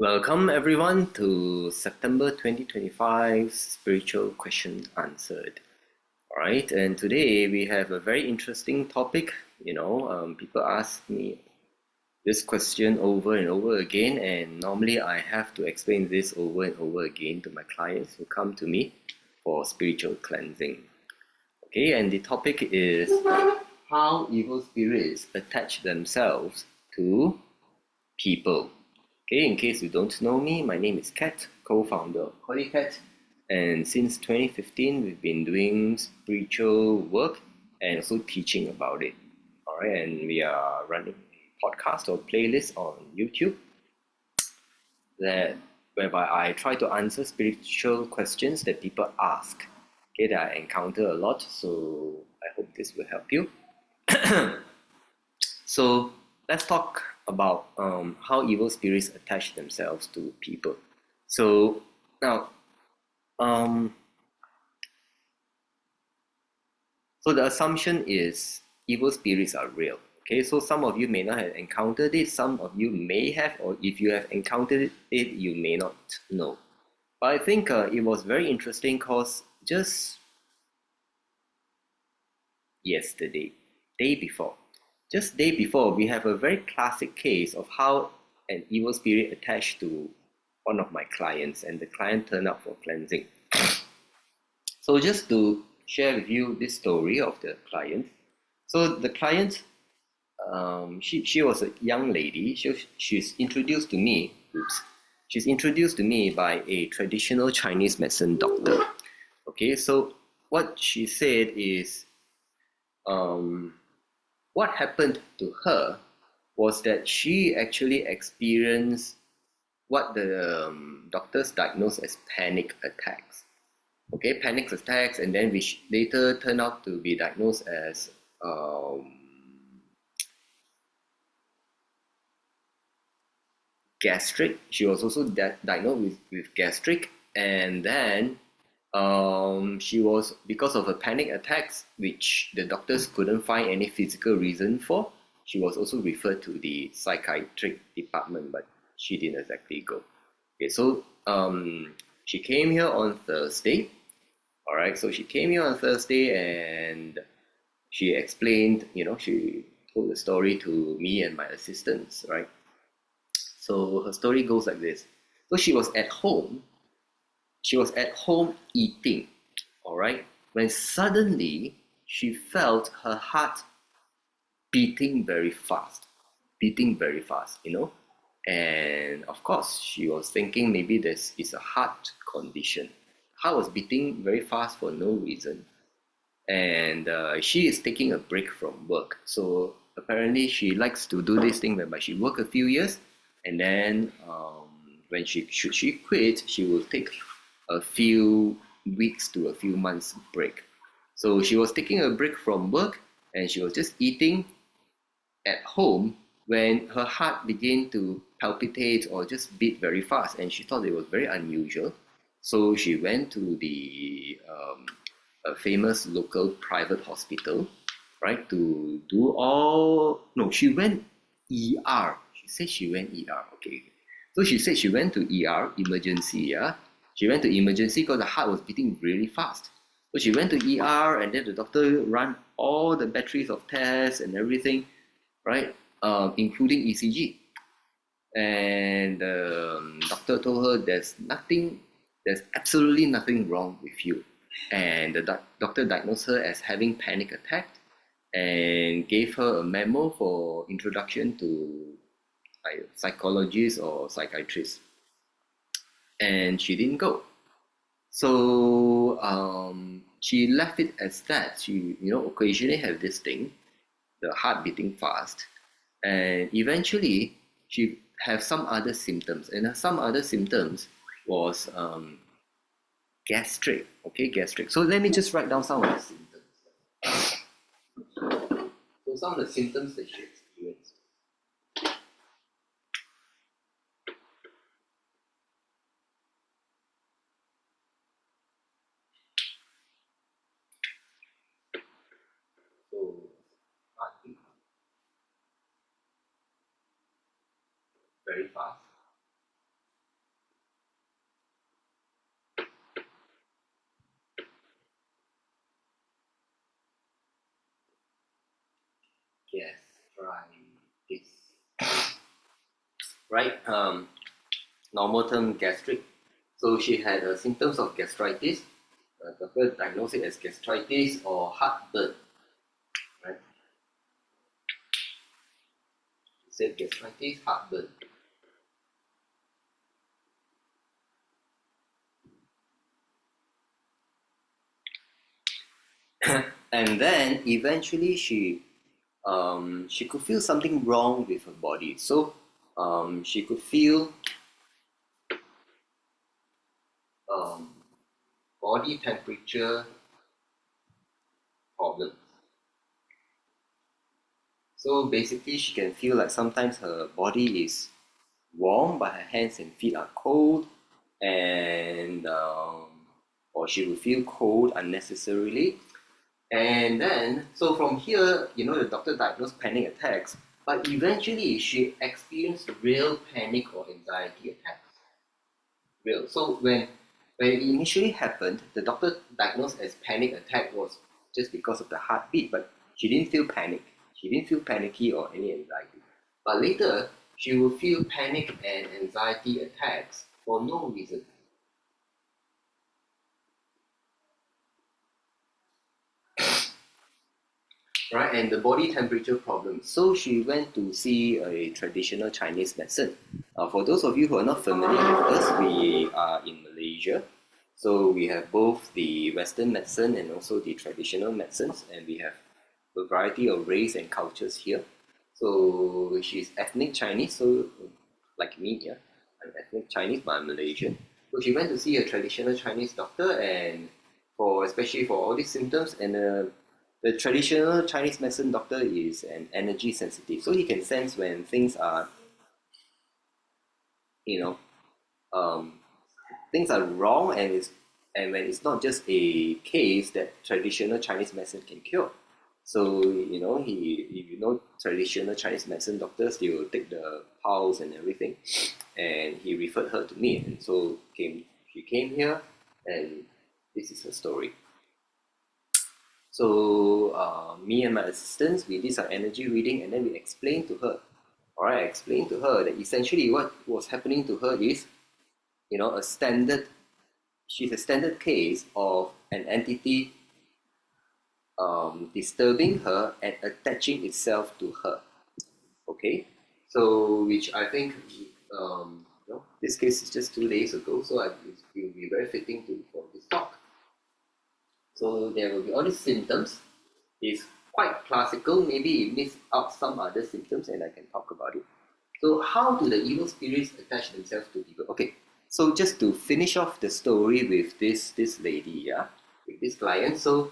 Welcome everyone to September 2025 Spiritual Question Answered. Alright, and today we have a very interesting topic. People ask me this question over and over again, and normally I have to explain this over and over again to my clients who come to me for spiritual cleansing. Okay, and the topic is how evil spirits attach themselves to people. Okay, in case you don't know me, my name is Kat, co-founder of CordyKet, and since 2015 we've been doing spiritual work and also teaching about it. Alright, and we are running a podcast or playlist on YouTube whereby I try to answer spiritual questions that people ask. Okay, that I encounter a lot, so I hope this will help you. So let's talk about how evil spirits attach themselves to people. So now, so the assumption is evil spirits are real. Okay, so some of you may not have encountered it, some of you may have, or if you have encountered it, you may not know. But I think it was very interesting because just yesterday, day before, we have a very classic case of how an evil spirit attached to one of my clients, and the client turned up for cleansing. So just to share with you this story of the client. So the client, she was a young lady. She's introduced to me. She's introduced to me by a traditional Chinese medicine doctor. Okay, so what she said is, what happened to her was that she actually experienced what the doctors diagnosed as panic attacks. Okay, panic attacks, and then which later turned out to be diagnosed as gastric. She was also diagnosed with gastric, and then she was, because of her panic attacks, which the doctors couldn't find any physical reason for, she was also referred to the psychiatric department, but she didn't exactly go. Okay, so she came here on Thursday. All right, so she came here on Thursday and she explained, she told the story to me and my assistants, right? So her story goes like this. So she was at home eating, all right, when suddenly she felt her heart beating very fast, and of course she was thinking maybe this is a heart condition. Heart was beating very fast for no reason, and she is taking a break from work. So apparently she likes to do this thing whereby she work a few years, and then when she quit, she will take a few weeks to a few months break. So she was taking a break from work, and she was just eating at home when her heart began to palpitate or just beat very fast, and she thought it was very unusual. So she went to the a famous local private hospital, right, to do all. No, she went ER. She said she went ER. Okay, so she said she went to ER, emergency. Yeah, she went to emergency because the heart was beating really fast. So she went to ER, and then the doctor ran all the batteries of tests and everything, right, including ECG. And the doctor told her there's absolutely nothing wrong with you. And the doctor diagnosed her as having panic attack and gave her a memo for introduction to a psychologist or psychiatrist. And she didn't go. So she left it as that. She, occasionally have this thing, the heart beating fast, and eventually she have some other symptoms, and some other symptoms was gastric. Okay, gastric. So let me just write down some of the symptoms. So some of the symptoms that she experienced. So heartbeat very fast, right? Normal term gastric. So she had symptoms of gastritis. Doctor diagnosed it as gastritis or heartburn, right? He said gastritis, heartburn. And then eventually she could feel something wrong with her body. So she could feel um, body temperature problems. So basically, she can feel like sometimes her body is warm, but her hands and feet are cold, and or she will feel cold unnecessarily. And then, so from here, the doctor diagnosed panic attacks, but eventually she experienced real panic or anxiety attacks. Real. So when it initially happened, the doctor diagnosed as panic attack was just because of the heartbeat, but she didn't feel panic. She didn't feel panicky or any anxiety. But later, she will feel panic and anxiety attacks for no reason. Right, and the body temperature problem. So she went to see a traditional Chinese medicine. For those of you who are not familiar with us, we are in Malaysia. So we have both the Western medicine and also the traditional medicines, and we have a variety of race and cultures here. So she's ethnic Chinese, so like me, yeah, I'm ethnic Chinese, but I'm Malaysian. So she went to see a traditional Chinese doctor, and for especially for all these symptoms, and the traditional Chinese medicine doctor is an energy sensitive, so he can sense when things are, you know, um, things are wrong, and when it's not just a case that traditional Chinese medicine can cure. So he if traditional Chinese medicine doctors, they will take the pulse and everything, and he referred her to me, and so she came here, and this is her story. So me and my assistants, we did some energy reading, and then we explained to her. All right, I explained to her that essentially what was happening to her is, a standard. She's a standard case of an entity disturbing her and attaching itself to her. Okay, so which I think, this case is just 2 days ago, so it will be very fitting for this talk. So there will be all these symptoms. It's quite classical. Maybe it missed out some other symptoms, and I can talk about it. So how do the evil spirits attach themselves to people? Okay, so just to finish off the story with this lady, yeah, with this client. So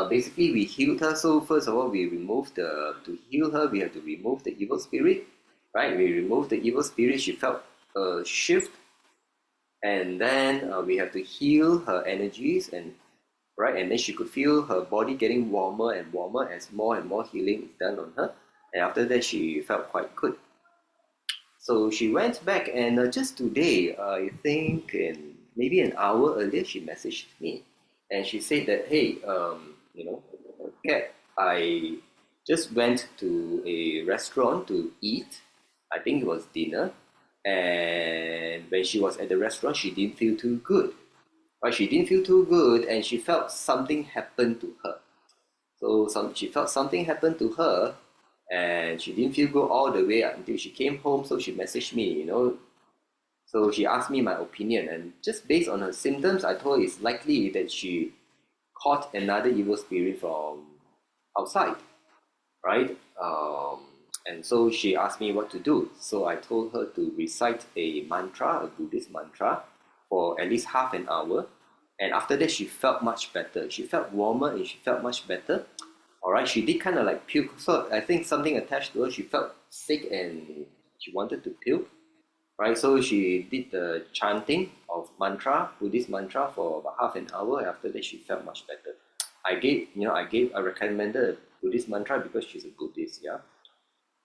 basically we healed her. So first of all, we removed to heal her, we have to remove the evil spirit, right? We removed the evil spirit. She felt a shift, and then we have to heal her energies, and right, and then she could feel her body getting warmer and warmer as more and more healing is done on her, and after that she felt quite good. So she went back, and just today, I think maybe an hour earlier, she messaged me, and she said that, hey, Kat, I just went to a restaurant to eat. I think it was dinner, and when she was at the restaurant, she didn't feel too good. Right, she didn't feel too good, and she felt something happen to her. So she felt something happen to her, and she didn't feel good all the way until she came home. So she messaged me. So she asked me my opinion, and just based on her symptoms, I told her it's likely that she caught another evil spirit from outside, right? And so she asked me what to do. So I told her to recite a mantra, a Buddhist mantra, for at least half an hour. And after that, she felt much better. She felt warmer and she felt much better. All right, she did kind of like puke. So I think something attached to her. She felt sick and she wanted to puke. Right, so she did the chanting of mantra, Buddhist mantra, for about half an hour. After that, she felt much better. I recommended a Buddhist mantra because she's a Buddhist, yeah.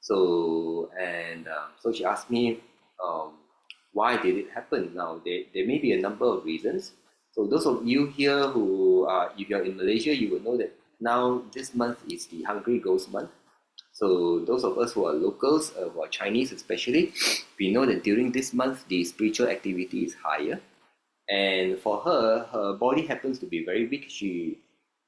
So she asked me, um, why did it happen? Now there may be a number of reasons. So those of you here who are, if you're in Malaysia, you will know that now this month is the Hungry Ghost month. So those of us who are locals, who are Chinese especially, we know that during this month the spiritual activity is higher. And for her, her body happens to be very weak.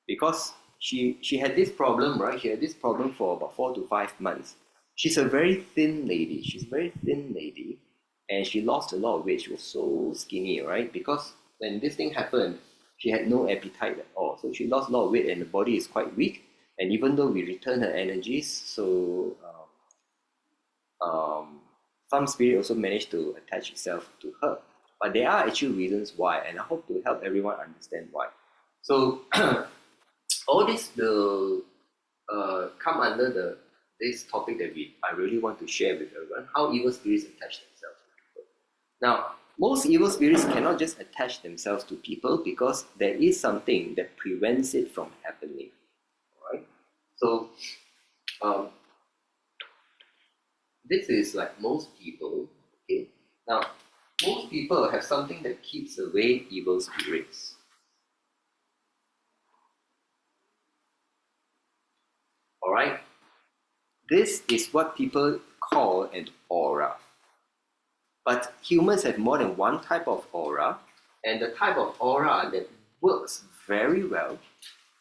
Because she had this problem, right? She had this problem for about 4 to 5 months. She's a very thin lady. She's a very thin lady, and she lost a lot of weight. She was so skinny, right? Because when this thing happened, she had no appetite at all. So she lost a lot of weight, and the body is quite weak. And even though we return her energies, so some spirit also managed to attach itself to her. But there are actually reasons why, and I hope to help everyone understand why. So all this will come under this topic that I really want to share with everyone: how evil spirits attach themselves to people. Now, most evil spirits cannot just attach themselves to people because there is something that prevents it from happening. All right. So um, this is like most people. Okay. Now, most people have something that keeps away evil spirits. All right. This is what people call an aura. But humans have more than one type of aura, and the type of aura that works very well,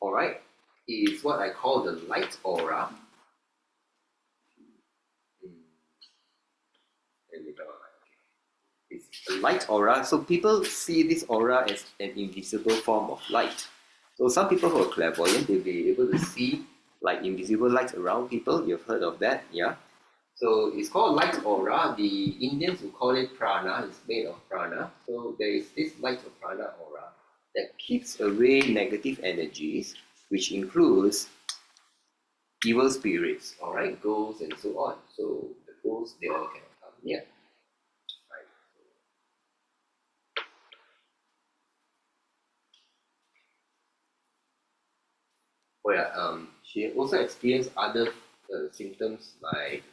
all right, is what I call the light aura. It's a light aura. So people see this aura as an invisible form of light. So some people who are clairvoyant, they'll be able to see like invisible lights around people. You've heard of that, yeah? So it's called light aura. The Indians will call it prana. It's made of prana. So there is this light of prana aura that keeps away negative energies, which includes evil spirits, all right, ghosts and so on. So the ghosts, they all cannot come near. Right. Oh yeah, she also experienced other symptoms like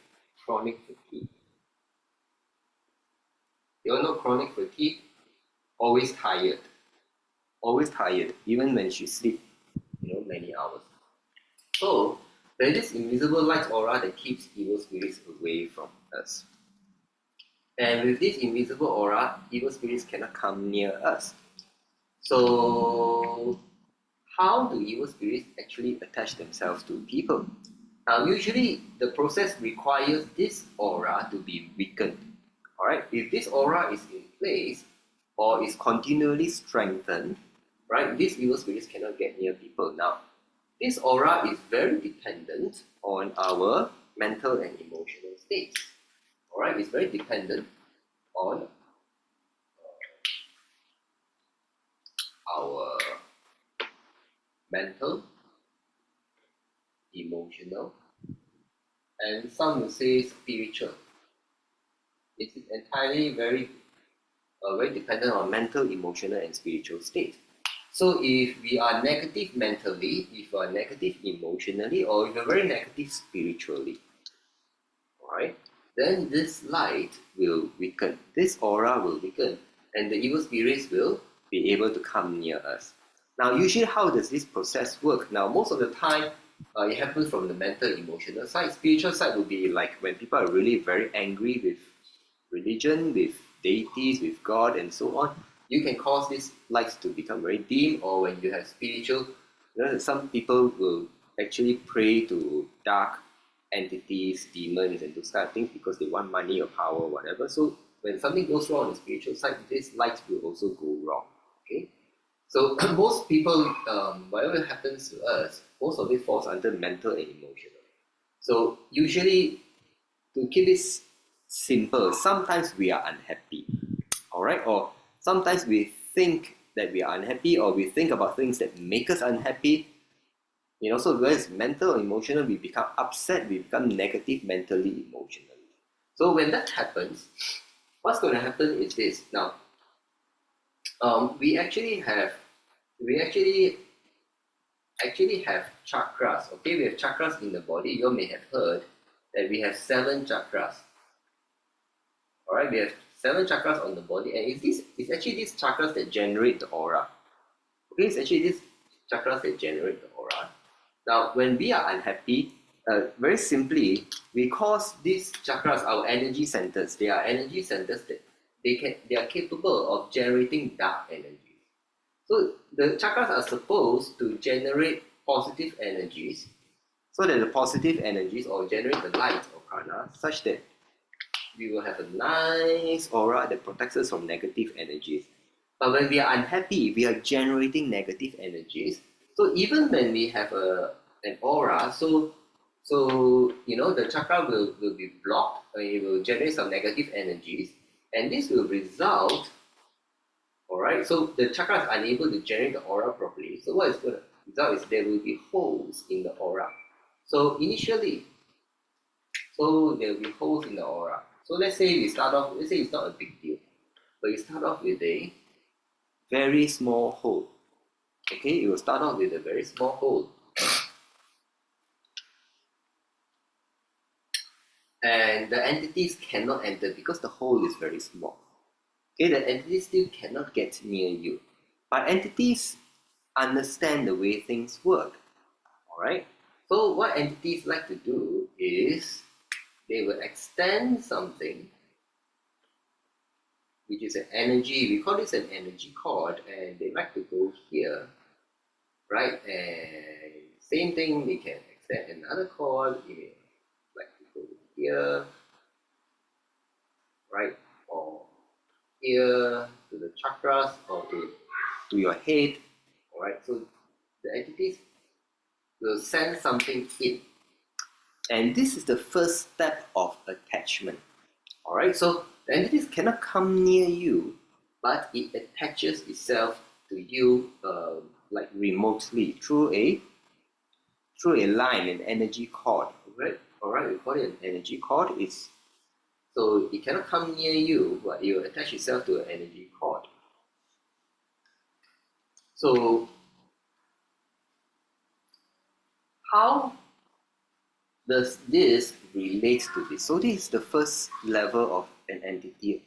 chronic fatigue. You all know chronic fatigue, always tired, even when she sleeps, many hours. So there is this invisible light aura that keeps evil spirits away from us. And with this invisible aura, evil spirits cannot come near us. So how do evil spirits actually attach themselves to people? Now, usually the process requires this aura to be weakened. All right, if this aura is in place or is continually strengthened, right, these evil spirits cannot get near people. Now, this aura is very dependent on our mental and emotional states. All right, it's very dependent on our mental, emotional, and some will say spiritual. It's entirely very dependent on mental, emotional, and spiritual state. So if we are negative mentally, if we are negative emotionally, or if we're very negative spiritually, alright, then this light will weaken, this aura will weaken, and the evil spirits will be able to come near us. Now, usually how does this process work? Now, most of the time, it happens from the mental, emotional side. Spiritual side will be like when people are really very angry with religion, with deities, with God, and so on. You can cause these lights to become very dim, or when you have spiritual, some people will actually pray to dark entities, demons, and those kind of things because they want money or power or whatever. So when something goes wrong on the spiritual side, this light will also go wrong. Okay, so most people, whatever happens to us, most of it falls under mental and emotional. So usually, to keep it simple, sometimes we are unhappy, all right, or sometimes we think that we are unhappy, or we think about things that make us unhappy. So whether it's mental or emotional, we become upset, we become negative mentally, emotionally. So when that happens, what's going to happen is this. Now, we actually have chakras. Okay, we have chakras in the body. You may have heard that we have 7 chakras. All right, we have 7 chakras on the body, and it's actually these chakras that generate the aura. Okay, it's actually these chakras that generate the aura. Now, when we are unhappy, very simply, we call these chakras our energy centers. They are energy centers that they are capable of generating dark energy. So the chakras are supposed to generate positive energies, so that the positive energies or generate the light or prana, such that we will have a nice aura that protects us from negative energies. But when we are unhappy, we are generating negative energies. So even when we have an aura, so the chakra will be blocked, and it will generate some negative energies, and this will result. All right, so the chakra is unable to generate the aura properly. So what is going to result is there will be holes in the aura. So initially, so there will be holes in the aura. So let's say we start off. Let's say it's not a big deal, but you start off with a very small hole. Okay, it will start off with a very small hole. And the entities cannot enter because the hole is very small. Okay, the entities still cannot get near you. But entities understand the way things work. Alright? So what entities like to do is they will extend something which is an energy, we call this an energy cord, and they like to go here, right? And same thing, they can extend another cord, they may like to go here, right? Or here to the chakras or to your head, alright? So the entities will send something in. And this is the first step of attachment. Alright, so the entities cannot come near you, but it attaches itself to you like remotely through a line, an energy cord. Alright, we call it an energy cord. So it cannot come near you, but it will attach itself to an energy cord. So how does this relate to this? So this is the first level of an entity.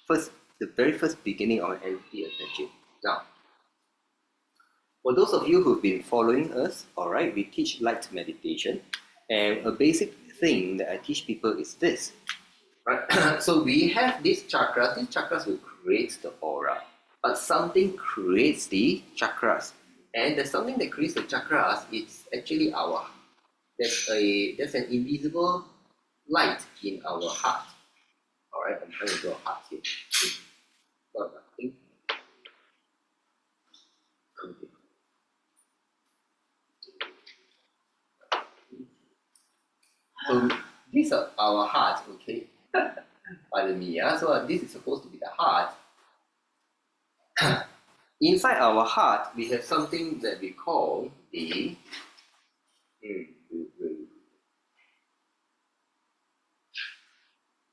The very first beginning of an entity attaching. Now, for those of you who've been following us, alright, we teach light meditation, and a basic thing that I teach people is this. Right? So we have these chakras will create the aura, but something creates the chakras. And there's something that creates the chakras, it's actually there's an invisible light in our heart. Alright, I'm trying to draw a heart here. Got nothing. Okay. So these are our hearts, okay? Pardon me, yeah? So this is supposed to be the heart. Inside our heart, we have something that we call the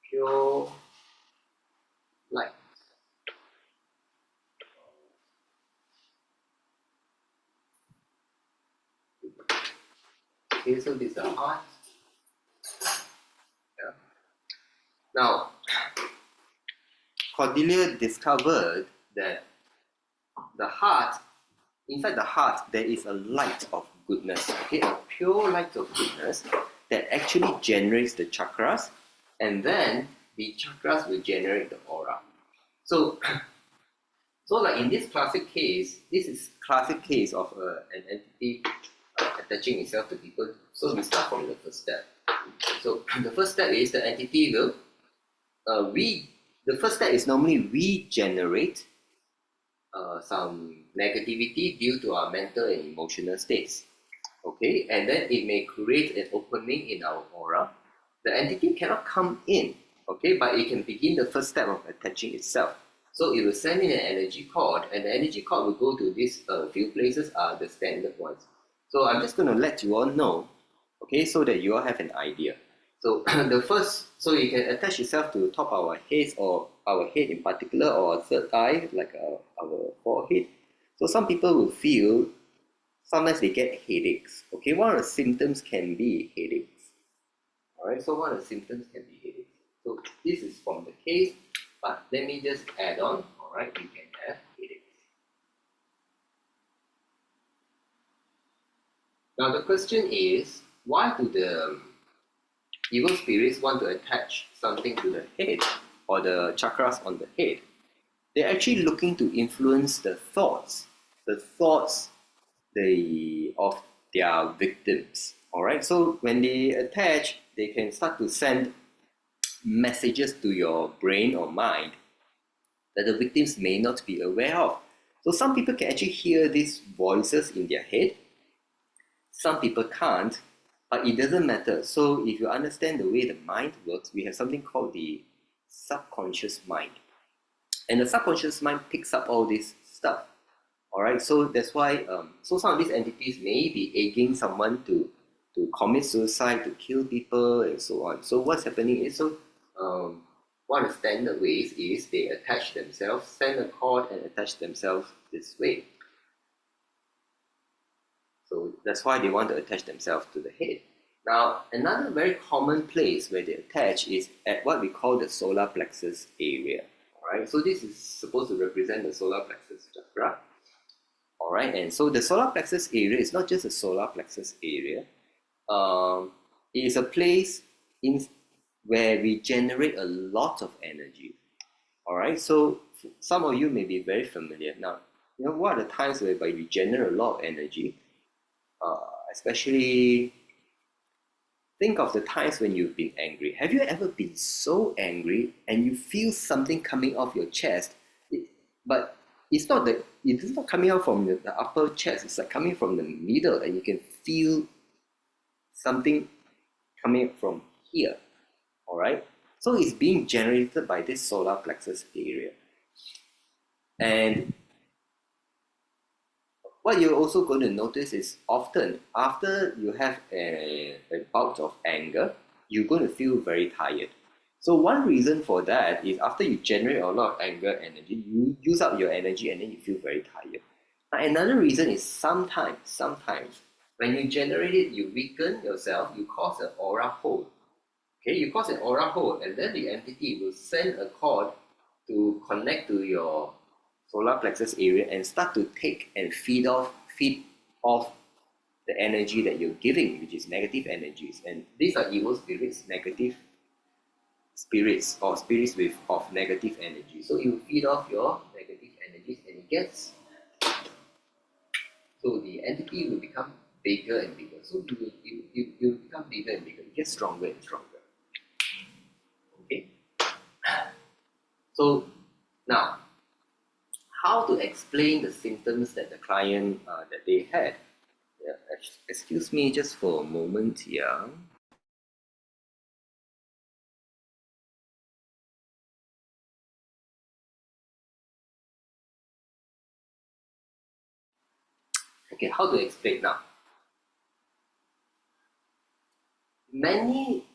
pure light. Okay, so this is the heart. Yeah. Now, Cordelia discovered that inside the heart, there is a light of goodness, okay, a pure light of goodness that actually generates the chakras, and then the chakras will generate the aura. So, like in this classic case, this is classic case of an entity attaching itself to people. So we start from the first step. So the first step is the entity will the first step is normally we generate some negativity due to our mental and emotional states. Okay, and then it may create an opening in our aura. The entity cannot come in, okay, but it can begin the first step of attaching itself. So it will send in an energy cord, and the energy cord will go to these few places are the standard ones. So I'm just going to let you all know, okay, so that you all have an idea. So so you can attach yourself to top of our heads, or our head in particular, or our third eye, like our forehead. So some people will feel, sometimes they get headaches. Okay, one of the symptoms can be headaches. Alright, so one of the symptoms can be headaches. So this is from the case, but let me just add on, alright, you can have headaches. Now the question is, why do the evil spirits want to attach something to the head or the chakras on the head? They're actually looking to influence the thoughts of their victims. All right. So when they attach, they can start to send messages to your brain or mind that the victims may not be aware of. So some people can actually hear these voices in their head. Some people can't, but it doesn't matter. So if you understand the way the mind works, we have something called the subconscious mind. And the subconscious mind picks up all this stuff. All right, so that's why so some of these entities may be egging someone to commit suicide, to kill people, and so on. So what's happening is, one of the standard ways is they attach themselves, send a cord and attach themselves this way. So that's why they want to attach themselves to the head. Now, another very common place where they attach is at what we call the solar plexus area. All right, so this is supposed to represent the solar plexus chakra. All right, and so the solar plexus area is not just a solar plexus area. It is a place where we generate a lot of energy. All right, so some of you may be very familiar. Now, you know what are the times whereby we generate a lot of energy? Especially think of the times when you've been angry. Have you ever been so angry and you feel something coming off your chest, but it's not coming out from the upper chest, it's like coming from the middle, and you can feel something coming from here. All right, so it's being generated by this solar plexus area. And what you're also going to notice is often after you have a bout of anger, you're going to feel very tired. So one reason for that is after you generate a lot of anger energy, you use up your energy and then you feel very tired. Now another reason is sometimes when you generate it, you weaken yourself, you cause an aura hole. Okay, you cause an aura hole, and then the entity will send a cord to connect to your solar plexus area and start to take and feed off the energy that you're giving, which is negative energies. And these are evil spirits, negative spirits, or spirits of negative energy. So you feed off your negative energies, and it gets, so the entity will become bigger and bigger. So you become bigger and bigger. It gets stronger and stronger. Okay. So now, how to explain the symptoms that the client that they had? Yeah, excuse me just for a moment here. Okay, how to explain now? Many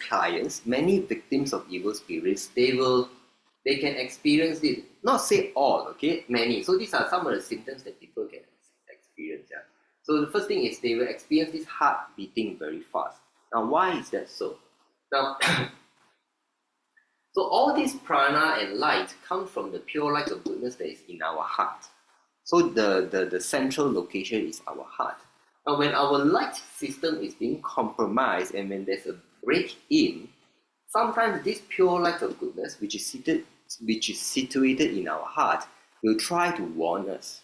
clients, many victims of evil spirits, they can experience this. Not say all, okay, many. So these are some of the symptoms that people can experience. Yeah. So the first thing is they will experience this heart beating very fast. Now, why is that so? Now, so all this prana and light come from the pure light of goodness that is in our heart. So the central location is our heart. Now, when our light system is being compromised and when there's a break in, sometimes this pure light of goodness, which is situated in our heart, will try to warn us.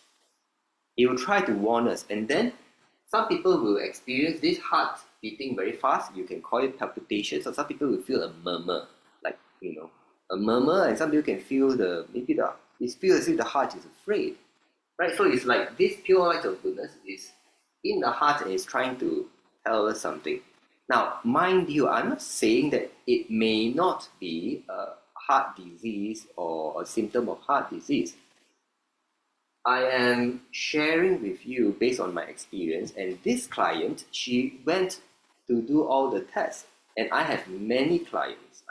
It will try to warn us, and then some people will experience this heart beating very fast. You can call it palpitations, or some people will feel a murmur, like a murmur, and some people can feel it feels as if the heart is afraid, right? So it's like this pure light of goodness is in the heart and is trying to tell us something. Now, mind you, I'm not saying that it may not be a heart disease or a symptom of heart disease. I am sharing with you based on my experience, and this client, she went to do all the tests, and I have many clients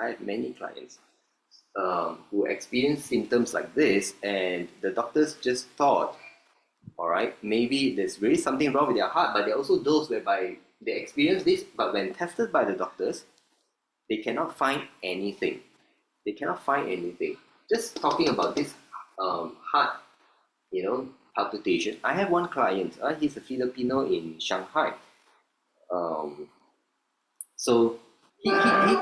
who experience symptoms like this, and the doctors just thought, all right, maybe there's really something wrong with their heart. But there are also those whereby they experience this, but when tested by the doctors, they cannot find anything. Just talking about this heart, palpitation. I have one client, he's a Filipino in Shanghai. Um, so he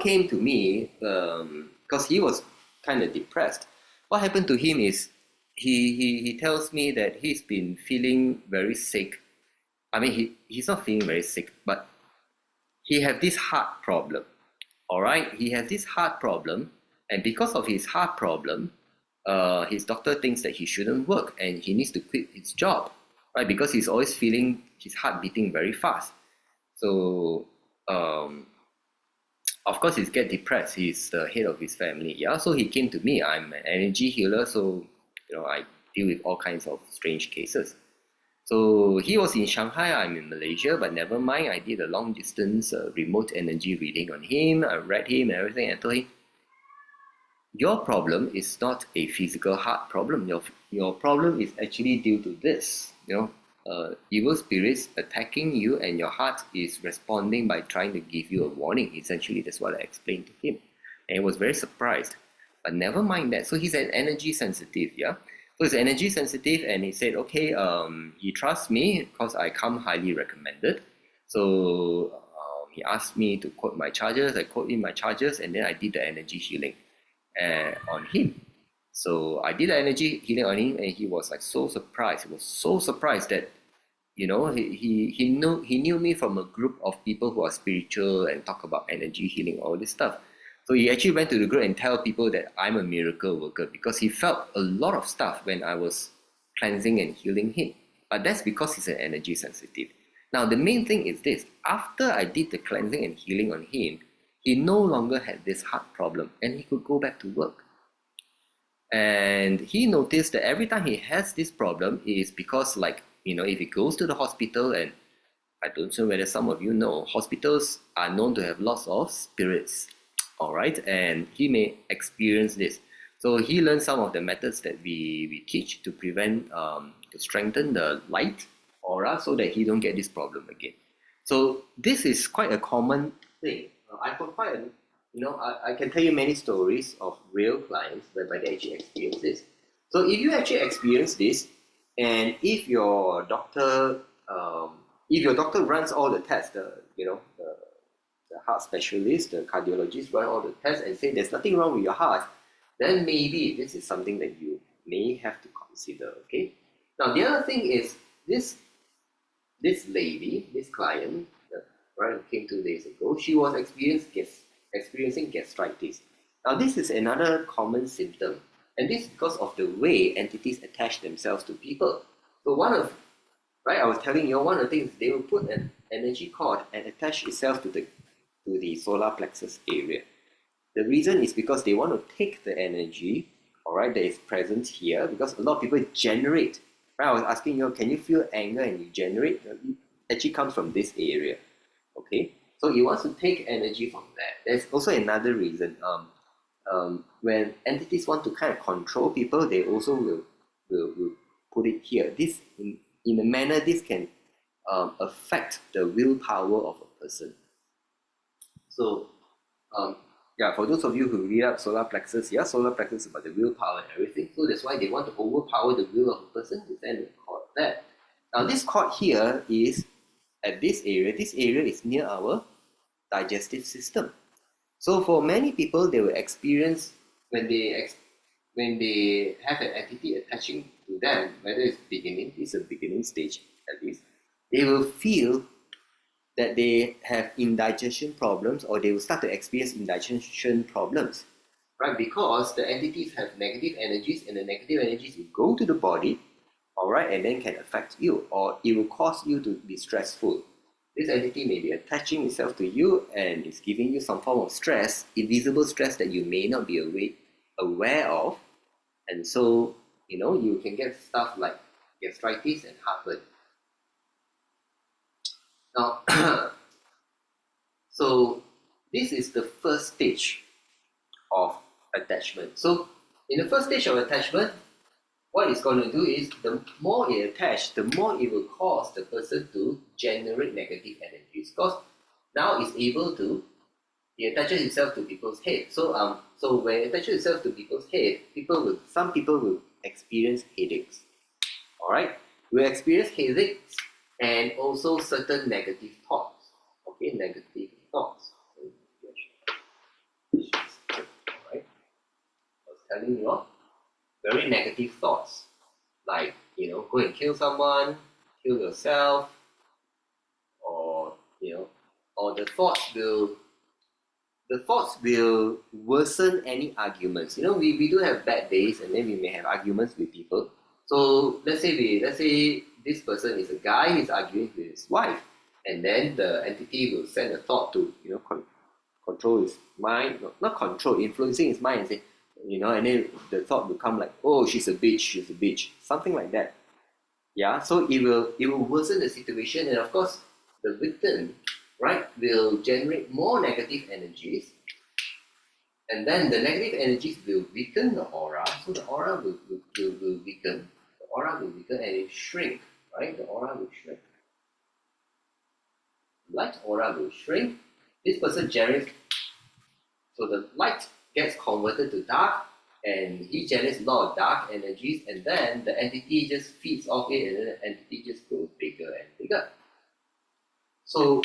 came to me because he was kind of depressed. What happened to him is he tells me that he's been feeling very sick. I mean, he's not feeling very sick, but he had this heart problem. All right, he has this heart problem, and because of his heart problem, his doctor thinks that he shouldn't work and he needs to quit his job, right? Because he's always feeling his heart beating very fast. So, of course, he's get depressed. He's the head of his family. Yeah, so he came to me. I'm an energy healer, so I deal with all kinds of strange cases. So he was in Shanghai, I'm in Malaysia, but never mind. I did a long distance remote energy reading on him. I read him and everything. And told him, your problem is not a physical heart problem. Your problem is actually due to this. Evil spirits attacking you, and your heart is responding by trying to give you a warning. Essentially, that's what I explained to him, and he was very surprised. But never mind that. So he's an energy sensitive, yeah. So he's energy sensitive, and he said, okay, he trusts me because I come highly recommended. So he asked me to quote my charges. I quote in my charges, and then I did the energy healing on him. So I did the energy healing on him, and he was like so surprised. He was so surprised that he knew me from a group of people who are spiritual and talk about energy healing, all this stuff. So he actually went to the group and tell people that I'm a miracle worker because he felt a lot of stuff when I was cleansing and healing him. But that's because he's an energy sensitive. Now the main thing is this: after I did the cleansing and healing on him, he no longer had this heart problem and he could go back to work. And he noticed that every time he has this problem is because, like, if he goes to the hospital, and I don't know whether some of you know, hospitals are known to have lots of spirits, all right? And he may experience this. So he learned some of the methods that we teach to prevent, to strengthen the light aura so that he don't get this problem again. So this is quite a common thing. I can tell you many stories of real clients whereby they actually experience this. So if you actually experience this, and if your doctor runs all the tests, the heart specialist, the cardiologist run all the tests and say there's nothing wrong with your heart, then maybe this is something that you may have to consider. Okay. Now the other thing is this lady, this client, right, who came 2 days ago, she was experiencing gastritis. Now this is another common symptom, and this is because of the way entities attach themselves to people. So I was telling you, one of the things, they will put an energy cord and attach itself to the solar plexus area. The reason is because they want to take the energy, all right, that is present here, because a lot of people generate. Right, I was asking you, can you feel anger and you generate? It actually comes from this area. Okay, so he wants to take energy from that. There's also another reason. When entities want to kind of control people, they also will put it here. This in a manner, this can affect the willpower of a person. So for those of you who read up solar plexus, solar plexus is about the willpower and everything. So that's why they want to overpower the will of a person to send a cord there. Now this cord here is at this area. This area is near our digestive system. So for many people, they will experience when they have an entity attaching to them, whether it's a beginning stage at least, they will feel that they have indigestion problems, or they will start to experience indigestion problems, right? Because the entities have negative energies, and the negative energies will go to the body, all right, and then can affect you, or it will cause you to be stressful. This entity may be attaching itself to you and is giving you some form of stress, invisible stress that you may not be aware of, and so you can get stuff like gastritis and heartburn. Now, so this is the first stage of attachment. So in the first stage of attachment, what it's going to do is, the more it attaches, the more it will cause the person to generate negative energies. Because now it's able to, it attaches itself to people's head. So when it attaches itself to people's head, some people will experience headaches. Alright, we experience headaches and also certain negative thoughts. Okay, negative thoughts. Alright, I was telling you all, very negative thoughts, like go and kill someone, kill yourself, or or the thoughts will worsen any arguments. We do have bad days, and then we may have arguments with people. So let's say this person is a guy, he's arguing with his wife, and then the entity will send a thought to control his mind, not control, influencing his mind, and say, and then the thought will come like, oh, she's a bitch, something like that. Yeah, so it will worsen the situation, and of course the victim, right, will generate more negative energies, and then the negative energies will weaken the aura. So the aura will weaken, and it shrink, right? The aura will shrink. Light aura will shrink. This person generates, so the light gets converted to dark, and he generates a lot of dark energies, and then the entity just feeds off it, and then the entity just grows bigger and bigger. So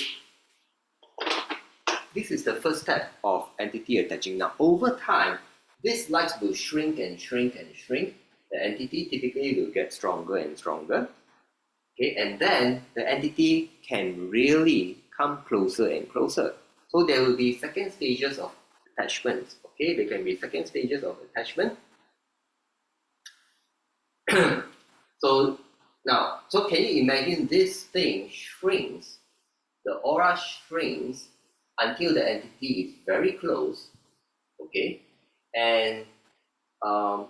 this is the first step of entity attaching. Now, over time, this light will shrink and shrink and shrink. The entity typically will get stronger and stronger. Okay, and then the entity can really come closer and closer. So there will be second stages of attachment. Okay, there can be second stages of attachment. So can you imagine this thing shrinks? The aura shrinks until the entity is very close, okay, and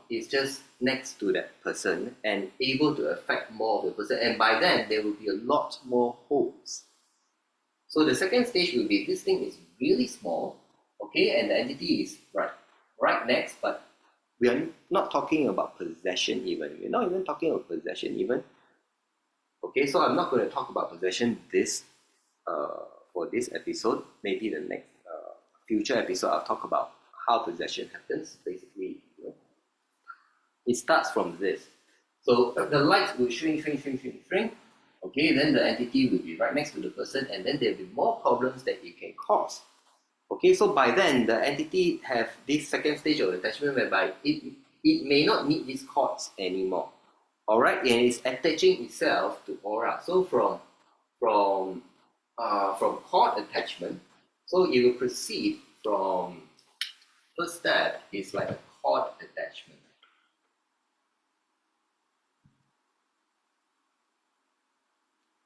it's just next to that person and able to affect more of the person, and by then there will be a lot more hopes. So the second stage will be, this thing is really small, okay, and the entity is right next, but we are not talking about possession even. We're not even talking about possession even. Okay, so I'm not going to talk about possession for this episode. Maybe the next future episode I'll talk about how possession happens. Basically, it starts from this. So the light will shrink. Okay, then the entity will be right next to the person, and then there will be more problems that it can cause. Okay, so by then the entity have this second stage of attachment whereby it may not need these cords anymore. Alright, and it's attaching itself to aura. So from cord attachment, so it will proceed from, first step is like a cord attachment.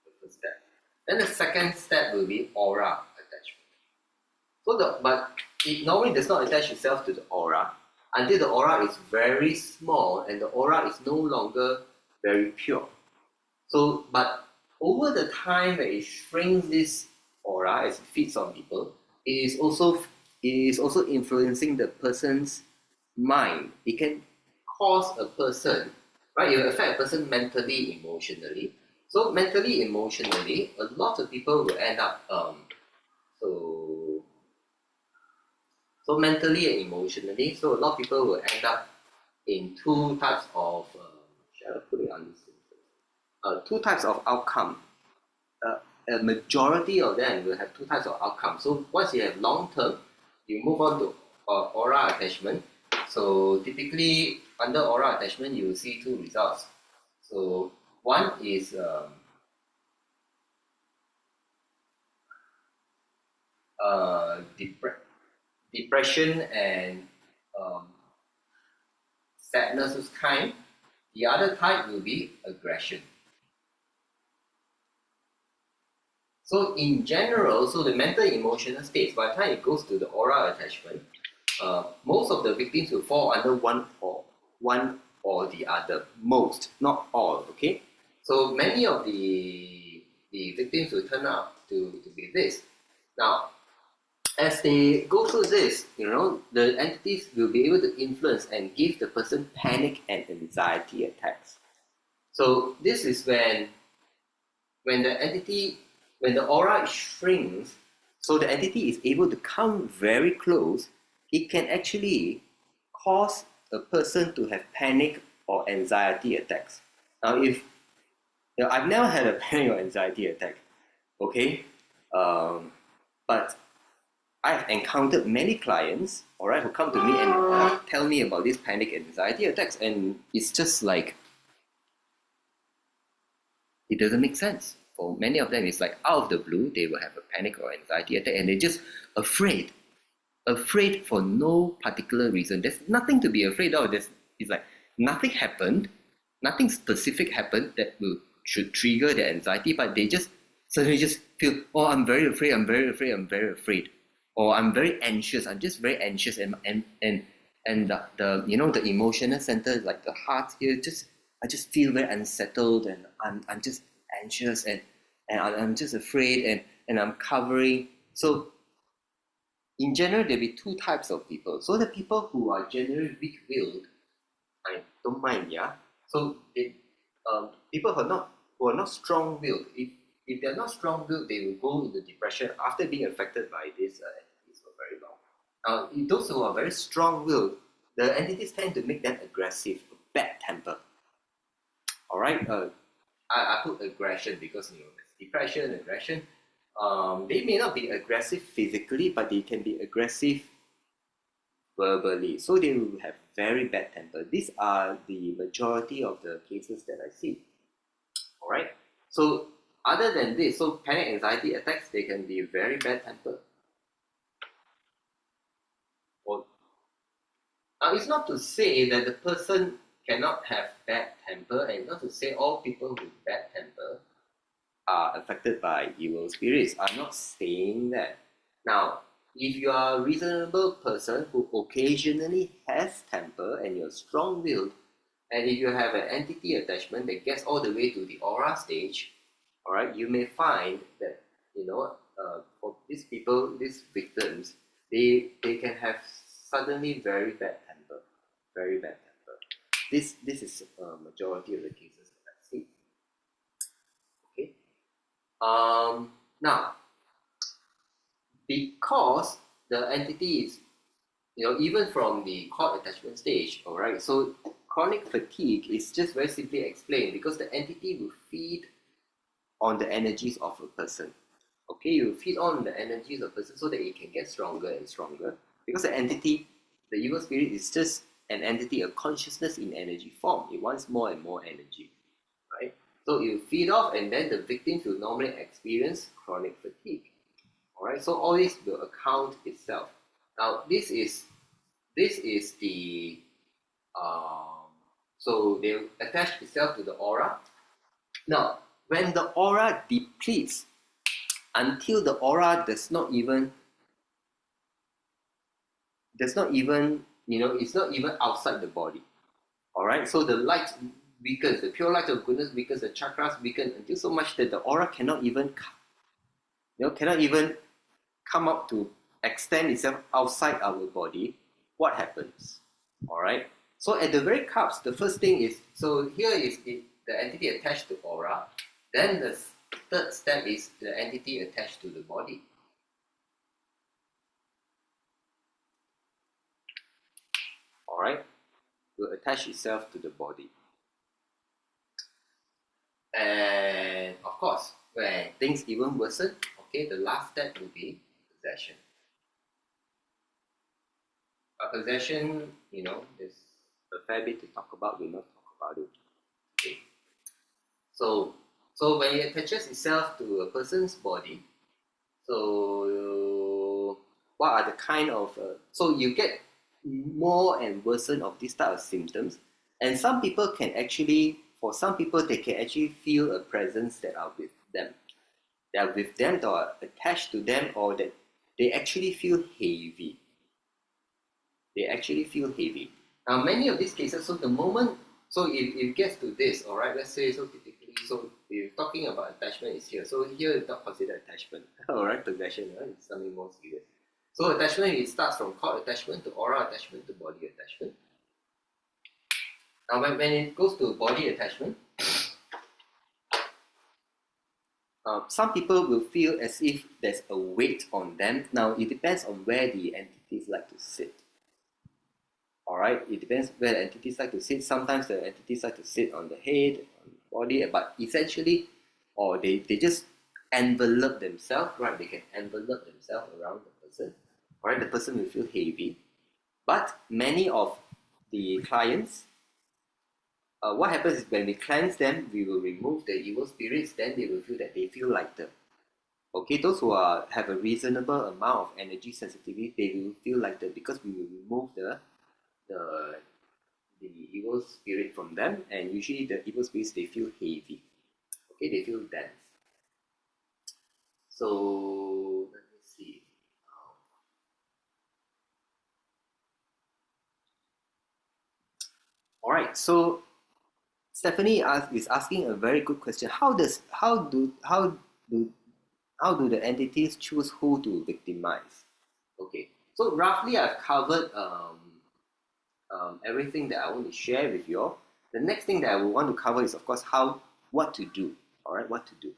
The first step. Then the second step will be aura attachment. But it normally does not attach itself to the aura until the aura is very small and the aura is no longer very pure. So, but over the time that it shrinks this aura as it feeds on people, it is also influencing the person's mind. It can cause a person, right? It will affect a person mentally, emotionally. So mentally, emotionally, a lot of people will end up so mentally and emotionally, so a lot of people will end up in two types of shall I put it on this? Two types of outcome. A majority of them will have two types of outcome. So once you have long term, you move on to aura attachment. So typically under aura attachment, you will see two results. So one is depression and sadness of kind. The other type will be aggression. So in general, so the mental emotional states, by the time it goes to the aura attachment, most of the victims will fall under one or the other. Most, not all, okay? So many of the victims will turn out to be this. Now, as they go through this, the entities will be able to influence and give the person panic and anxiety attacks. So this is when the aura shrinks, so the entity is able to come very close, it can actually cause a person to have panic or anxiety attacks. Now, if I've never had a panic or anxiety attack, okay? Um, but I've encountered many clients, all right, who come to me and tell me about these panic and anxiety attacks, and it's just like it doesn't make sense. For many of them, it's like out of the blue, they will have a panic or anxiety attack, and they're just afraid, afraid for no particular reason. There's nothing to be afraid of. It's like nothing happened, nothing specific happened that will should trigger their anxiety, but they just suddenly just feel, oh, I'm very afraid, I'm very afraid, I'm very afraid, or I'm very anxious, I'm just very anxious, and the the emotional center, like the heart here, just I just feel very unsettled, and I'm just anxious, and I'm just afraid, and I'm covering. So in general, there'll be two types of people. So the people who are generally weak-willed, I don't mind, yeah. So people who are not strong-willed, if they're not strong-willed, they will go into depression after being affected by these entities for very long. Now, those who are very strong-willed, the entities tend to make them aggressive, bad temper. All right. I put aggression because depression, aggression. They may not be aggressive physically, but they can be aggressive verbally. So they will have very bad temper. These are the majority of the cases that I see. All right. So other than this, so panic anxiety attacks, they can be very bad temper. Or now it's not to say that the person cannot have bad temper, and not to say all people with bad temper are affected by evil spirits. I'm not saying that. Now, if you are a reasonable person who occasionally has temper and you're strong-willed, and if you have an entity attachment that gets all the way to the aura stage, all right, you may find that for these people, these victims, they can have suddenly very bad temper, very bad temper. This is a majority of the cases that I see. Okay. Now, because the entity is, even from the cord attachment stage, all right, so chronic fatigue is just very simply explained because the entity will feed on the energies of a person. Okay, you feed on the energies of a person so that it can get stronger and stronger because the entity, the evil spirit, is just an entity, a consciousness in energy form. It wants more and more energy, right? So you feed off, and then the victims will normally experience chronic fatigue. All right, so all this will account itself. Now, this is the so they will attach itself to the aura. Now, when the aura depletes, until the aura does not even it's not even outside the body. All right, so the light weakens, the pure light of goodness weakens, the chakras weaken until so much that the aura cannot even come up to extend itself outside our body. What happens? All right, so at the very cups, the first thing is, so here is the entity attached to aura. Then the third step is the entity attached to the body. All right, will attach itself to the body. And of course, when things even worsen, okay, the last step will be possession. Possession, there's a fair bit to talk about. We'll not talk about it. Okay. So when it attaches itself to a person's body, so what are the kind of so you get more and worsen of this type of symptoms, and some people can actually, for some people, they can actually feel a presence that are with them. They are with them, or are attached to them, or that they actually feel heavy. They actually feel heavy. Now, many of these cases, so the moment, so if it gets to this, all right, let's say, so typically, so we're talking about attachment is here. So here it's not considered attachment, all right, possession, right? It's something more serious. So attachment, it starts from cord attachment to aura attachment to body attachment. Now, when it goes to body attachment, some people will feel as if there's a weight on them. Now, it depends on where the entities like to sit. All right, it depends where the entities like to sit. Sometimes the entities like to sit on the head, on body, but essentially, or they just envelope themselves, right? They can envelope themselves around the person, right? The person will feel heavy. But many of the clients, what happens is when we cleanse them, we will remove the evil spirits, then they will feel that they feel lighter. Okay, those who have a reasonable amount of energy sensitivity, they will feel lighter because we will remove the the evil spirit from them, and usually the evil spirits they feel heavy. Okay, they feel dense. So let me see. All right, so Stephanie is asking a very good question. Do how do the entities choose who to victimize? Okay, so roughly I've covered everything that I want to share with you all. The next thing that I will want to cover is, of course, what to do. All right, what to do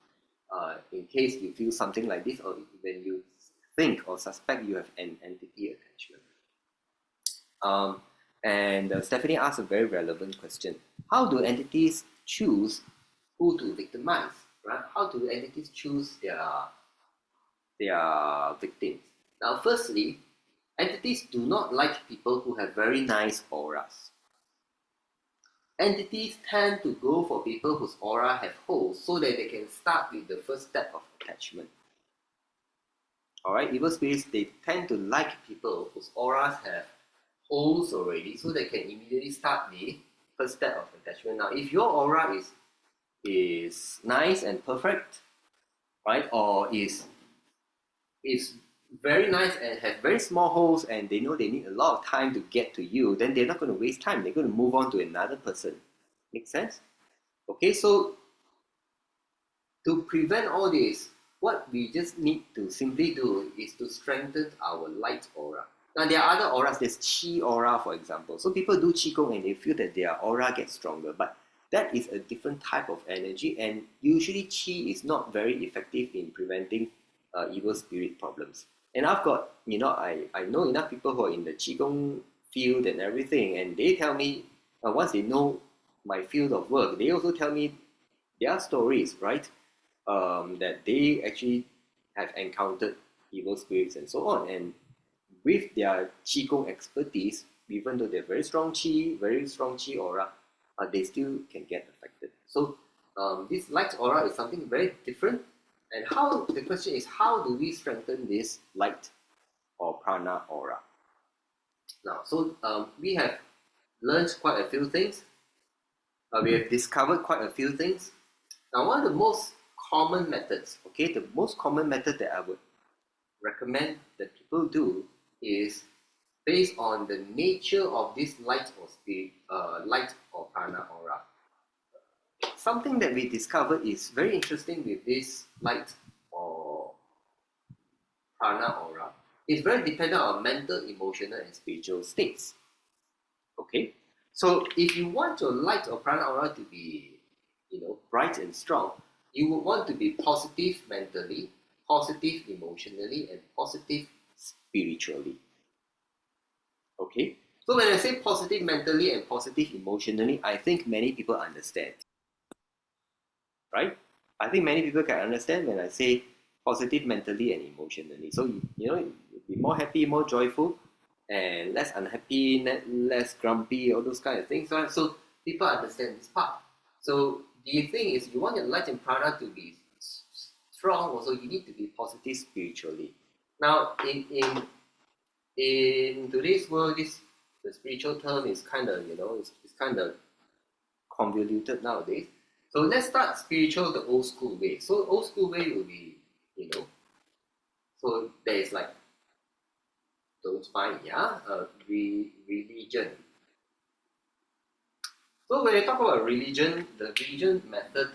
in case you feel something like this, or when you think or suspect you have an entity attachment. Um, and Stephanie asked a very relevant question. How do entities choose who to victimize? Right? How do entities choose their victims? Now, firstly, entities do not like people who have very nice auras. Entities tend to go for people whose aura have holes so that they can start with the first step of attachment. Alright, evil spirits, they tend to like people whose auras have holes already so they can immediately start the first step of attachment. Now, if your aura is nice and perfect, right, or is very nice and has very small holes and they know they need a lot of time to get to you, then they're not going to waste time. They're going to move on to another person. Make sense? Okay, so to prevent all this, what we just need to simply do is to strengthen our light aura. Now, there are other auras. There's Qi aura, for example. So people do Qigong and they feel that their aura gets stronger, but that is a different type of energy, and usually Qi is not very effective in preventing evil spirit problems. And I've got, I know enough people who are in the Qigong field and everything, and they tell me, once they know my field of work, they also tell me their stories, right? That they actually have encountered evil spirits and so on. And with their qigong expertise, even though they're very strong qi aura, they still can get affected. So this light aura is something very different. And how the question is, how do we strengthen this light or prana aura? Now, so we have learned quite a few things. We have discovered quite a few things. Now, one of the most common methods, okay, the most common method that I would recommend that people do is based on the nature of this light or spirit, light or prana aura. Something that we discovered is very interesting with this light or prana aura. It's very dependent on mental, emotional, and spiritual states. Okay, so if you want your light or prana aura to be, bright and strong, you would want to be positive mentally, positive emotionally, and positive spiritually. Okay, so when I say positive mentally and positive emotionally, I think many people understand, right? I think many people can understand when I say positive mentally and emotionally. So you'll be more happy, more joyful, and less unhappy, less grumpy, all those kind of things, right? So people understand this part. So the thing is, you want your light and prana to be strong. Also, you need to be positive spiritually. Now, in today's world, the spiritual term is kind of it's kind of convoluted nowadays. So let's start spiritual the old school way. So old school way will be, so there is like don't mind, yeah, religion. So when you talk about religion, the religion method,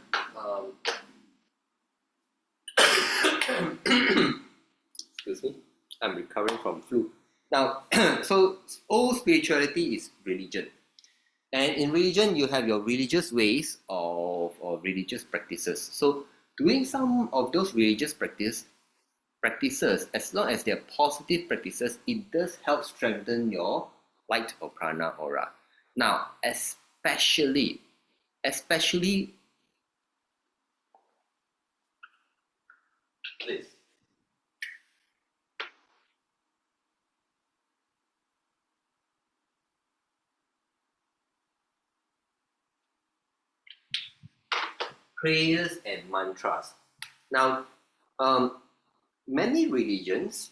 excuse me, I'm recovering from flu. Now, so all spirituality is religion. And in religion, you have your religious ways of religious practices. So doing some of those religious practices, as long as they're positive practices, it does help strengthen your light or prana aura. Now, especially Please. Prayers and mantras. Now, many religions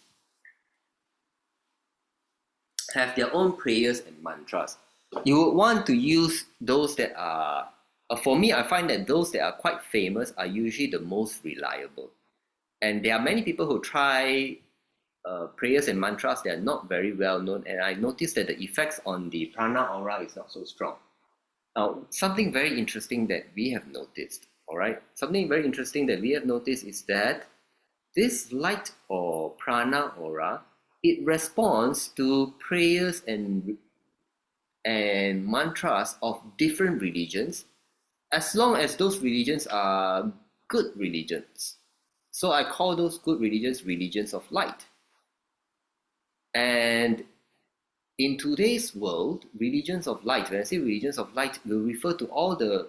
have their own prayers and mantras. You would want to use those that are, for me, I find that those that are quite famous are usually the most reliable. And there are many people who try prayers and mantras that are not very well known, and I noticed that the effects on the prana aura is not so strong. Now, something very interesting that we have noticed, all right, something very interesting that we have noticed is that this light or prana aura, it responds to prayers and mantras of different religions, as long as those religions are good religions. So I call those good religions religions of light. And in today's world, religions of light, when I say religions of light, will refer to all the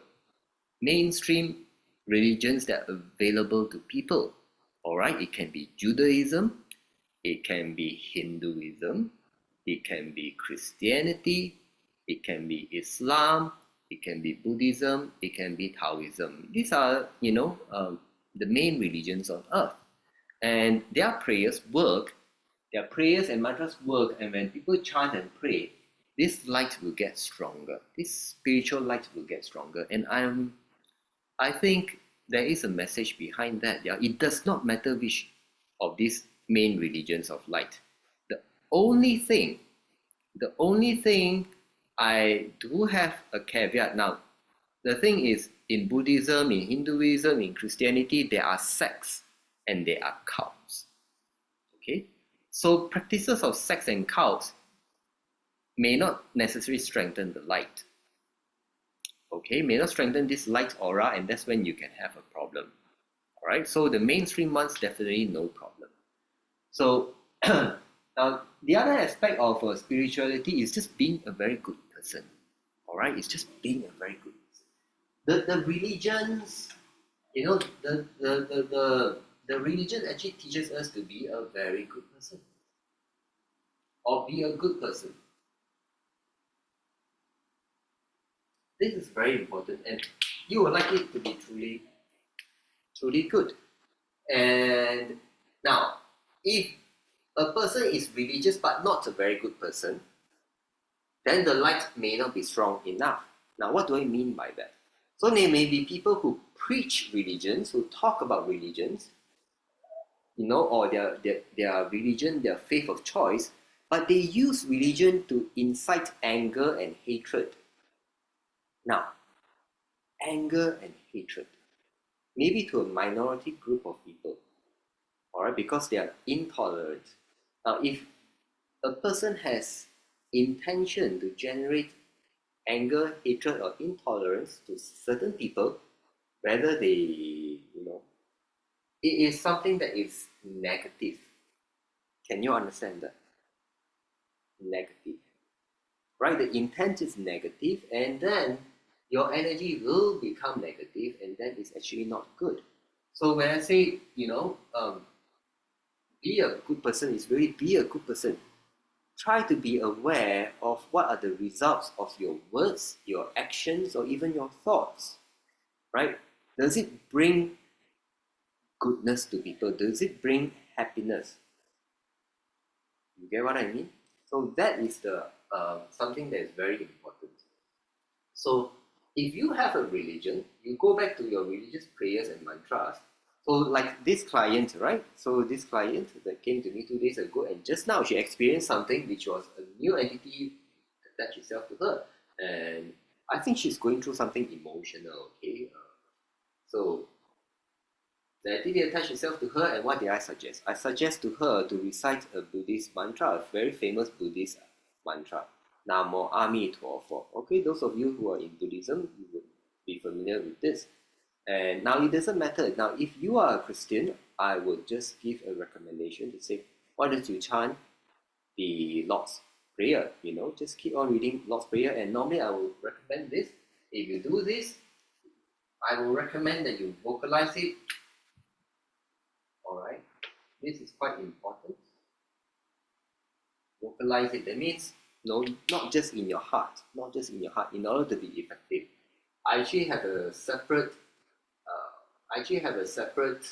mainstream religions that are available to people. All right, it can be Judaism, it can be Hinduism, it can be Christianity, it can be Islam, it can be Buddhism, it can be Taoism. These are, the main religions on earth. And their prayers work, their prayers and mantras work, and when people chant and pray, this light will get stronger. This spiritual light will get stronger. And I think there is a message behind that. Yeah, it does not matter which of these main religions of light. The only thing, the only thing I do have a caveat now. The thing is, in Buddhism, in Hinduism, in Christianity, there are sects and there are cults. Okay, so practices of sects and cults may not necessarily strengthen the light. Okay, may not strengthen this light aura, and that's when you can have a problem. All right, so the mainstream ones definitely no problem. So now the other aspect of spirituality is just being a very good person. All right, it's just being a very good person. The religions, the religion actually teaches us to be a very good person or be a good person. This is very important, and you would like it to be truly good. And now, if a person is religious but not a very good person, then the light may not be strong enough. Now, what do I mean by that? So there may be people who preach religions, who talk about religions, or their religion, their faith of choice, but they use religion to incite anger and hatred. Now, anger and hatred, maybe to a minority group of people, all right, because they are intolerant. Now, if a person has intention to generate anger, hatred, or intolerance to certain people, whether they, it is something that is negative. Can you understand that? Negative. Right? The intent is negative, and then your energy will become negative, and that is actually not good. So when I say, be a good person, is really be a good person. Try to be aware of what are the results of your words, your actions, or even your thoughts. Right? Does it bring goodness to people? Does it bring happiness? You get what I mean? So that is the something that is very important. So if you have a religion, you go back to your religious prayers and mantras. So like this client, right? So this client that came to me 2 days ago, and just now she experienced something which was a new entity attached itself to her. And I think she's going through something emotional, okay? So the entity attached itself to her, and what did I suggest? I suggest to her to recite a Buddhist mantra, a very famous Buddhist mantra. Namo Amitofo. Okay, those of you who are in Buddhism, you would be familiar with this. And now it doesn't matter. Now, if you are a Christian, I would just give a recommendation to say, why don't you chant the Lord's Prayer? Just keep on reading Lord's Prayer. And normally I would recommend this. If you do this, I will recommend that you vocalize it. All right. This is quite important. Vocalize it. That means no, not just in your heart, not just in your heart. In order to be effective, I actually have a separate. I actually have a separate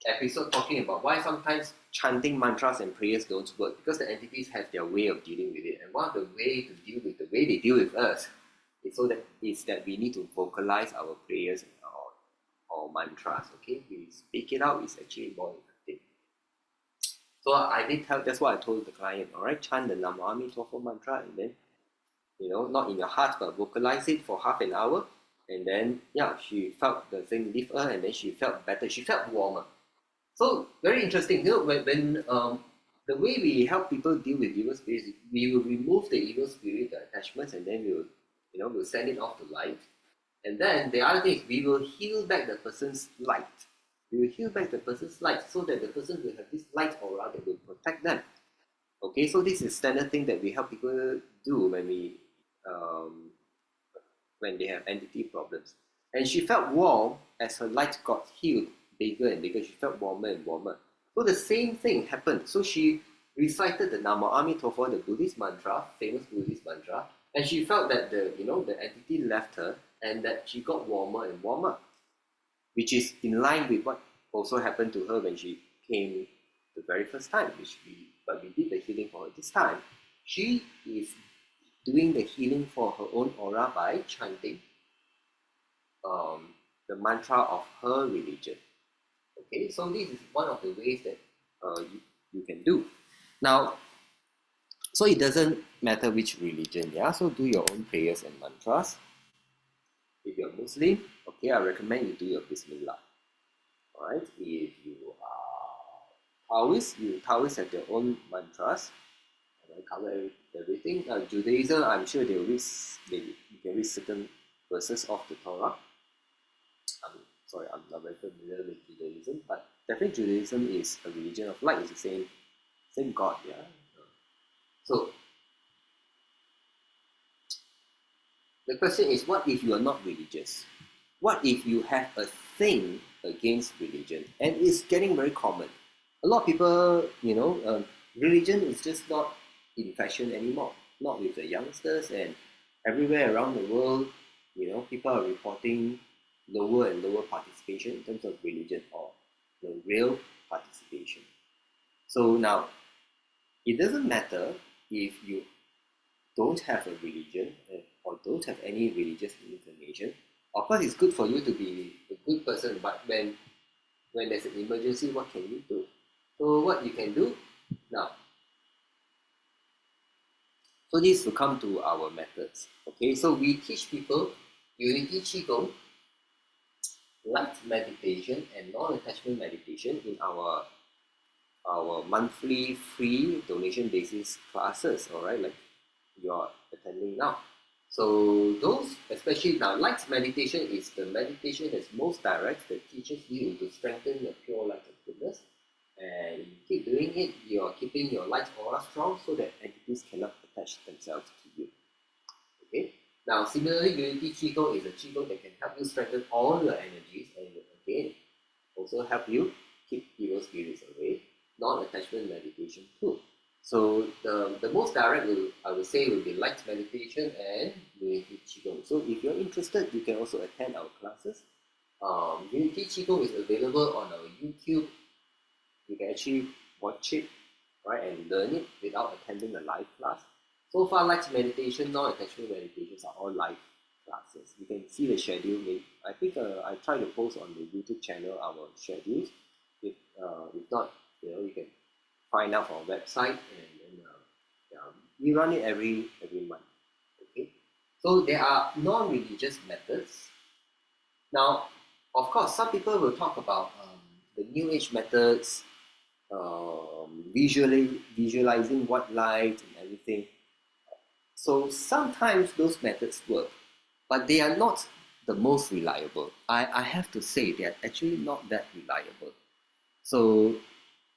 episode talking about why sometimes chanting mantras and prayers don't work, because the entities have their way of dealing with it, and one of the way to deal with the way they deal with us is that we need to vocalize our prayers or mantras. Okay, we speak it out is actually more effective. So I did tell, that's what I told the client. All right, chant the Namo Amitofo mantra, and then not in your heart, but vocalize it for half an hour, and then yeah, she felt the thing leave her, and then she felt better. She felt warmer. So very interesting. When the way we help people deal with evil spirits, we will remove the evil spirit, the attachments, and then we'll send it off to light. And then the other thing is we will heal back the person's light. We will heal back the person's light so that the person will have this light aura that will protect them. Okay, so this is standard thing that we help people do um, when they have entity problems. And she felt warm as her light got healed bigger and bigger. She felt warmer and warmer. So the same thing happened. So she recited the Namo Amitofo, the Buddhist mantra, famous Buddhist mantra, and she felt that the entity left her and that she got warmer and warmer, which is in line with what also happened to her when she came the very first time, but we did the healing for her this time. She is doing the healing for her own aura by chanting the mantra of her religion. Okay, so this is one of the ways that you can do. Now, so it doesn't matter which religion, yeah? So do your own prayers and mantras. If you're Muslim, okay, I recommend you do your Bismillah. Alright, if you are Taoist have their own mantras. And I cover everything. Judaism, I'm sure you can read certain verses of the Torah. I'm not very familiar with Judaism, but definitely Judaism is a religion of light. It's the same God, yeah. So the question is, what if you are not religious? What if you have a thing against religion? And it's getting very common. A lot of people, religion is just not in fashion anymore. Not with the youngsters, and everywhere around the world, people are reporting lower and lower participation in terms of religion or the real participation. So now, it doesn't matter if you don't have a religion or don't have any religious inclination. Of course, it's good for you to be a good person, but when there's an emergency, what can you do? So what you can do now. So this will come to our methods. Okay, so we teach people Unity Qigong, light meditation, and non-attachment meditation in our monthly free donation basis classes. All right, like you're attending now. So those, especially now, light meditation is the meditation that's most direct, that teaches you to strengthen the pure light of goodness. And you keep doing it, you're keeping your light aura strong so that entities cannot attach themselves to you. Okay. Now, similarly, Unity Qigong is a Qigong that can help you strengthen all your energies and again also help you keep evil spirits away. Non-attachment meditation too. So the most direct I would say will be light meditation and Unity Qigong. So if you're interested, you can also attend our classes. Unity Qigong is available on our YouTube. You can actually watch it, right, and learn it without attending a live class. So far, light meditation, non-attachment meditations are all live classes. You can see the schedule. I think I try to post on the YouTube channel our schedules. If not, you can find out our website, and we run it every month. Okay, so there are non-religious methods. Now, of course, some people will talk about the New Age methods, visualizing white light and everything. So sometimes those methods work, but they are not the most reliable. I have to say they are actually not that reliable. So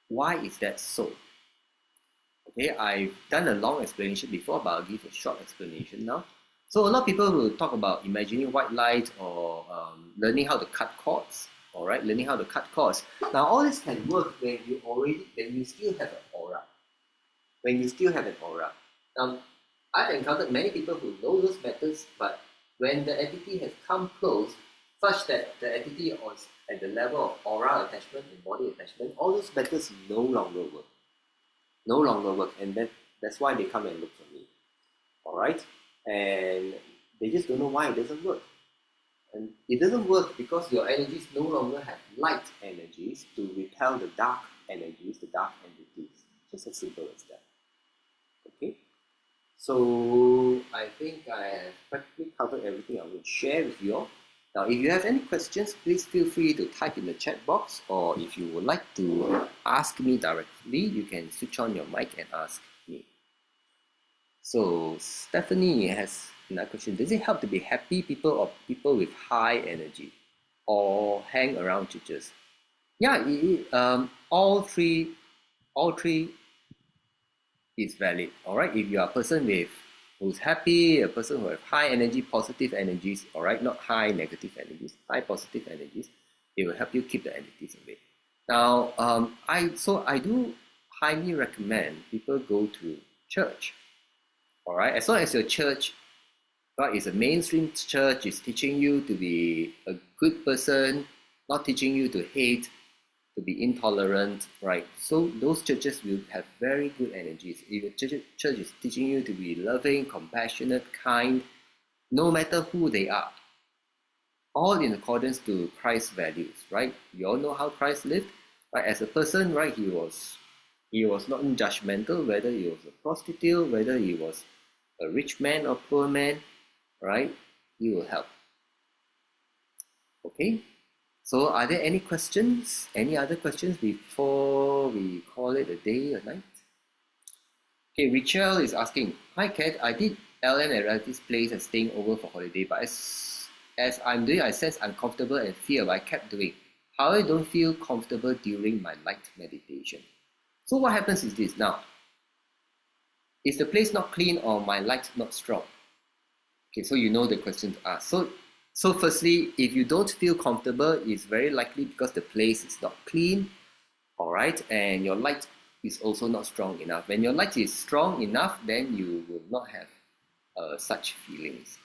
why is that so? Okay, I've done a long explanation before, but I'll give a short explanation now. So a lot of people will talk about imagining white light or learning how to cut cords. all right, learning how to cut cords. Now all this can work when you still have an aura. When you still have an aura. Now I've encountered many people who know those methods, but when the entity has come close, such that the entity was at the level of aura attachment and body attachment, all those methods no longer work. No longer work, and that's why they come and look for me. All right, and they just don't know why it doesn't work. And it doesn't work because your energies no longer have light energies to repel the dark energies, the dark entities. Just as simple as that. Okay. So I think I have practically covered everything I will share with you all. Now, if you have any questions, please feel free to type in the chat box, or if you would like to ask me directly, you can switch on your mic and ask me. So Stephanie has another question. Does it help to be happy people or people with high energy, or hang around churches? Yeah, all three is valid. All right, if you are a person who's happy, a person who have high energy, positive energies, all right, not high negative energies, high positive energies, it will help you keep the entities away. Now, I do highly recommend people go to church. All right, as long as your church, right, is a mainstream church, is teaching you to be a good person, not teaching you to hate, to be intolerant, right? So those churches will have very good energies. If your church is teaching you to be loving, compassionate, kind, no matter who they are, all in accordance to Christ's values, right? You all know how Christ lived, right? As a person, right, he was not judgmental, whether he was a prostitute, whether he was a rich man or poor man, right? He will help. Okay. So are there any questions? Any other questions before we call it a day or night? Okay, Rachel is asking, hi Kat, I did LM at relative's place and staying over for holiday, but as I'm doing, I sense uncomfortable and fear, but I kept doing. However, I don't feel comfortable during my light meditation. So what happens is this now. Is the place not clean or my light not strong? Okay, so you know the question to ask. So firstly, if you don't feel comfortable, it's very likely because the place is not clean, all right, and your light is also not strong enough. When your light is strong enough, then you will not have such feelings.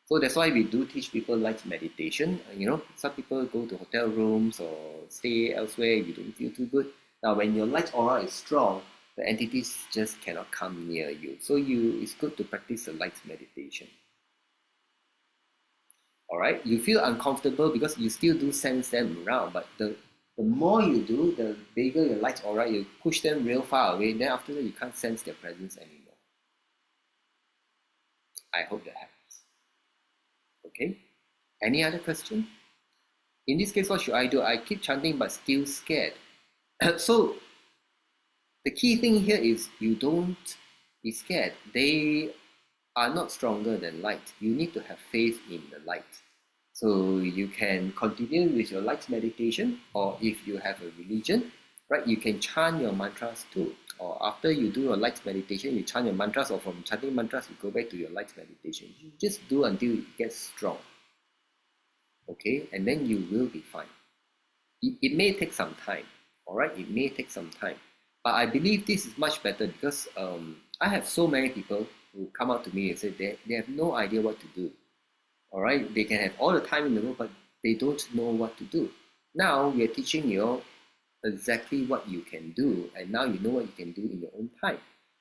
So that's why we do teach people light meditation. You know, some people go to hotel rooms or stay elsewhere if you don't feel too good. Now, when your light aura is strong, the entities just cannot come near you. So it's good to practice the light meditation. All right, you feel uncomfortable because you still do sense them around, but the more you do, the bigger your light aura, you push them real far away, then after that you can't sense their presence anymore. I hope that helps. Okay, any other question? In this case, what should I do? I keep chanting but still scared. So the key thing here is you don't be scared. They are not stronger than light. You need to have faith in the light. So you can continue with your light meditation, or if you have a religion, right, you can chant your mantras too. Or after you do your light meditation, you chant your mantras, or from chanting mantras, you go back to your light meditation. You just do until it gets strong. Okay, and then you will be fine. It may take some time, all right, it may take some time. But I believe this is much better because I have so many people who come up to me and say they have no idea what to do. All right, they can have all the time in the world, but they don't know what to do. Now we are teaching you exactly what you can do, and now you know what you can do in your own time.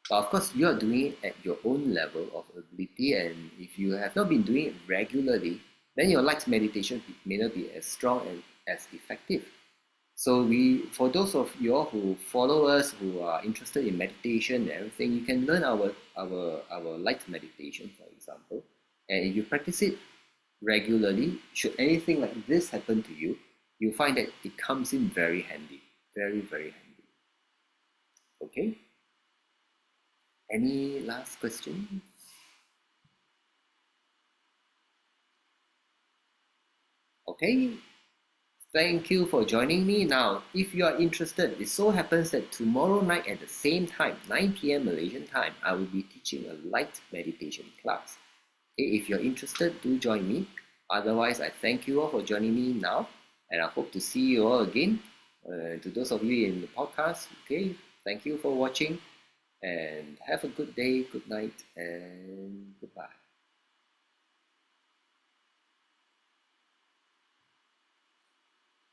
But of course, you are doing it at your own level of ability, and if you have not been doing it regularly, then your light meditation may not be as strong and as effective. So for those of you all who follow us, who are interested in meditation and everything, you can learn our light meditation, for example. And if you practice it regularly, should anything like this happen to you, you'll find that it comes in very handy. Very, very handy. Okay? Any last questions? Okay. Thank you for joining me. Now, if you are interested, it so happens that tomorrow night at the same time, 9 p.m. Malaysian time, I will be teaching a light meditation class. Okay, if you're interested, do join me. Otherwise, I thank you all for joining me now, And I hope to see you all again. To those of you in the podcast, okay, thank you for watching and have a good day, good night, and goodbye.